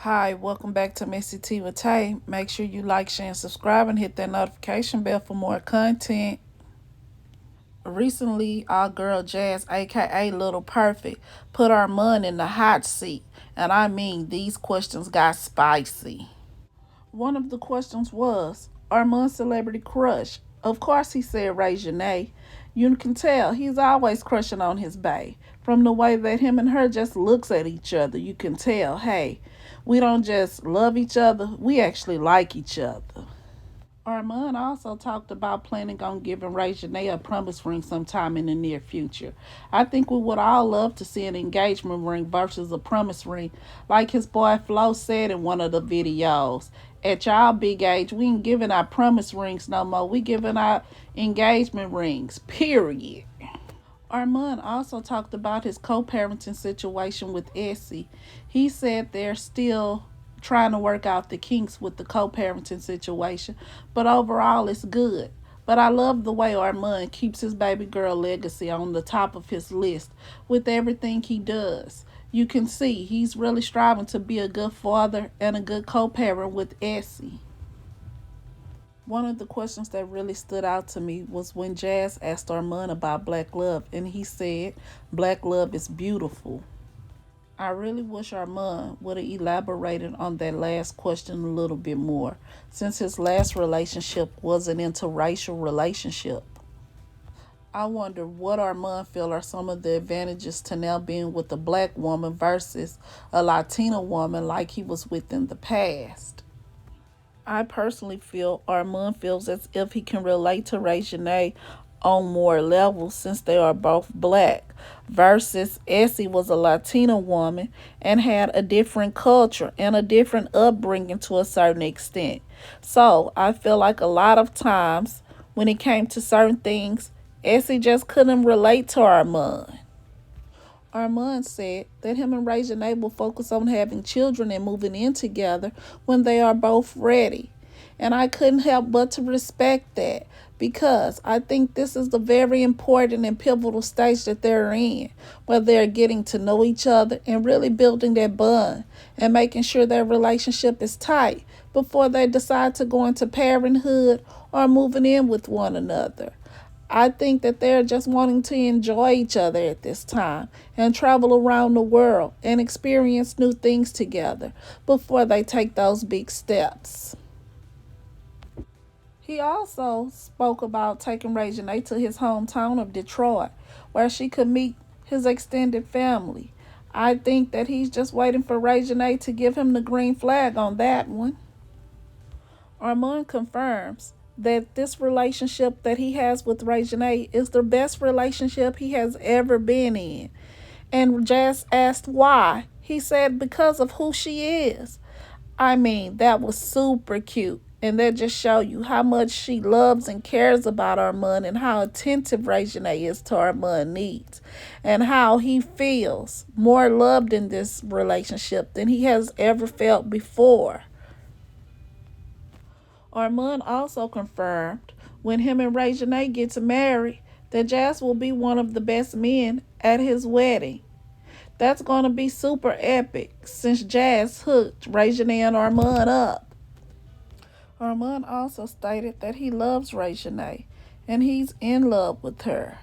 Hi, welcome back to Missy T with Tay. Make sure you like, share, and subscribe and hit that notification bell for more content. Recently, our girl Jazz, aka Little Perfect, put Armon in the hot seat. And I mean, these questions got spicy. One of the questions was Armand's celebrity crush. Of course, he said Reginae. You can tell he's always crushing on his bae. From the way that him and her just looks at each other, you can tell, hey, we don't just love each other, we actually like each other. Armand also talked about planning on giving Reginae a promise ring sometime in the near future. I think we would all love to see an engagement ring versus a promise ring, like his boy Flo said in one of the videos. At y'all big age, we ain't giving out promise rings no more. We giving out engagement rings. Period. Armand also talked about his co-parenting situation with Essy. He said they're still trying to work out the kinks with the co-parenting situation, but overall it's good. But I love the way Armand keeps his baby girl legacy on the top of his list with everything he does. You can see he's really striving to be a good father and a good co-parent with Essy. One of the questions that really stood out to me was when Jazz asked Armand about black love, and he said, "Black love is beautiful." I really wish Armand would have elaborated on that last question a little bit more, since his last relationship was an interracial relationship. I wonder what Armand feel are some of the advantages to now being with a black woman versus a Latina woman like he was with in the past. I personally feel Armand feels as if he can relate to Reginae on more levels since they are both black, versus Essie was a Latina woman and had a different culture and a different upbringing to a certain extent. So I feel like a lot of times when it came to certain things, Essie just couldn't relate to Armand. Armand said that him and Reginae will focus on having children and moving in together when they are both ready. And I couldn't help but to respect that because I think this is the very important and pivotal stage that they're in, where they're getting to know each other and really building that bond and making sure their relationship is tight before they decide to go into parenthood or moving in with one another. I think that they're just wanting to enjoy each other at this time and travel around the world and experience new things together before they take those big steps. He also spoke about taking Reginae to his hometown of Detroit, where she could meet his extended family. I think that he's just waiting for Reginae to give him the green flag on that one. Armand confirms that this relationship that he has with Reginae is the best relationship he has ever been in. And Jazz asked why. He said because of who she is. I mean, that was super cute. And that just show you how much she loves and cares about Armand and how attentive Reginae is to Armand's needs. And how he feels more loved in this relationship than he has ever felt before. Armand also confirmed when him and Reginae get married that Jazz will be one of the best men at his wedding. That's going to be super epic since Jazz hooked Reginae and Armand up. Armand also stated that he loves Reginae and he's in love with her.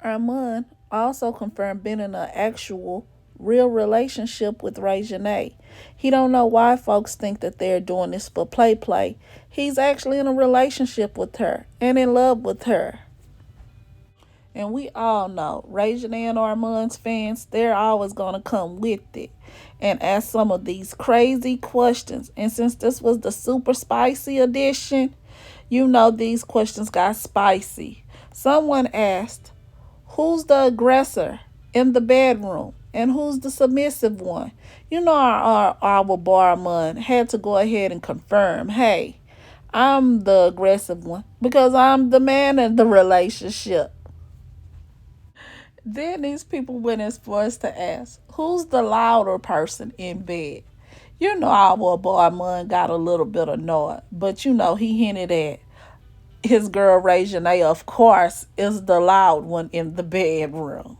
Armand also confirmed being in an actual real relationship with Reginae. He don't know why folks think that they're doing this for play. He's actually in a relationship with her and in love with her. And we all know Reginae and Armand's fans, they're always going to come with it and ask some of these crazy questions. And since this was the super spicy edition, you know these questions got spicy. Someone asked, who's the aggressor in the bedroom? And who's the submissive one? You know our barman had to go ahead and confirm, hey, I'm the aggressive one because I'm the man in the relationship. Then these people went as far as to ask, who's the louder person in bed? You know our barman got a little bit annoyed, but you know he hinted at his girl Reginae, of course, is the loud one in the bedroom.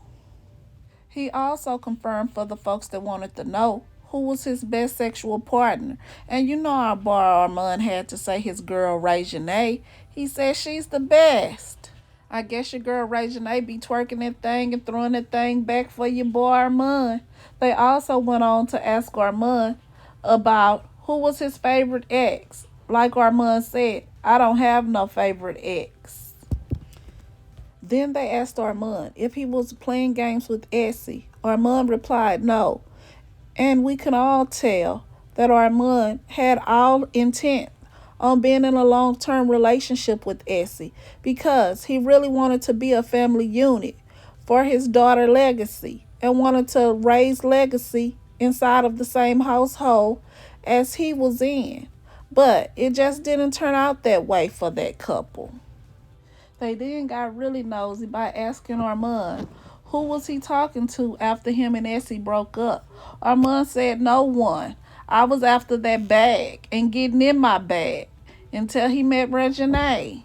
He also confirmed for the folks that wanted to know who was his best sexual partner. And you know our boy Armon had to say his girl Reginae. He said she's the best. I guess your girl Reginae be twerking that thing and throwing that thing back for your boy Armon. They also went on to ask Armon about who was his favorite ex. Like Armon said, I don't have no favorite ex. Then they asked Armon if he was playing games with Essy. Armon replied no. And we can all tell that Armon had all intent on being in a long term relationship with Essy because he really wanted to be a family unit for his daughter Legacy and wanted to raise Legacy inside of the same household as he was in. But it just didn't turn out that way for that couple. They then got really nosy by asking Armon who was he talking to after him and Essy broke up. Armon said no one. I was after that bag and getting in my bag until he met Reginae.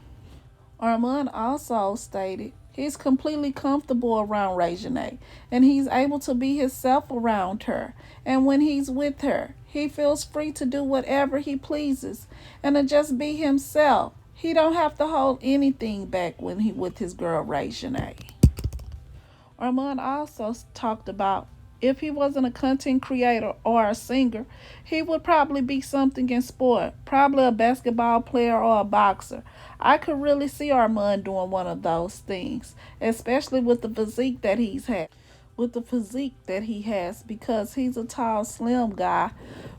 Armon also stated he's completely comfortable around Reginae and he's able to be himself around her. And when he's with her, he feels free to do whatever he pleases and to just be himself. He don't have to hold anything back when he with his girl Reginae. Armon also talked about if he wasn't a content creator or a singer, he would probably be something in sport, probably a basketball player or a boxer. I could really see Armon doing one of those things, especially with the physique that he's had. With the physique that he has, because he's a tall, slim guy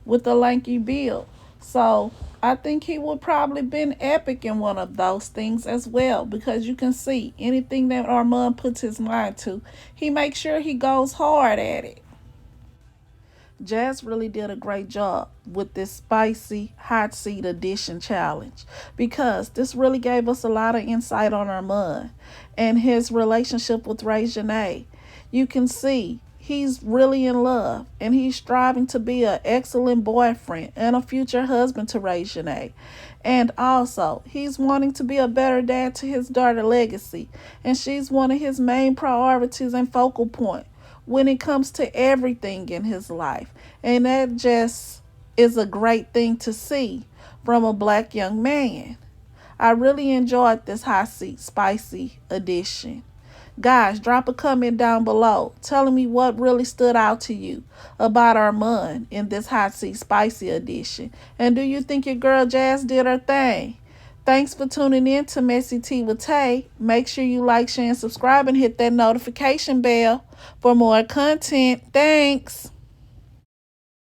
with a lanky build. So I think he would probably been epic in one of those things as well, because you can see anything that Armon puts his mind to, he makes sure he goes hard at it. Jazz really did a great job with this spicy hot seat edition challenge because this really gave us a lot of insight on Armon and his relationship with Reginae. You can see he's really in love and he's striving to be an excellent boyfriend and a future husband to Reginae. And also, he's wanting to be a better dad to his daughter Legacy, and she's one of his main priorities and focal point when it comes to everything in his life. And that just is a great thing to see from a black young man. I really enjoyed this hot seat spicy edition. Guys, drop a comment down below telling me what really stood out to you about Armon in this hot seat spicy edition. And do you think your girl Jazz did her thing? Thanks for tuning in to Messy Tea with Tay. Make sure you like, share, and subscribe and hit that notification bell for more content. Thanks.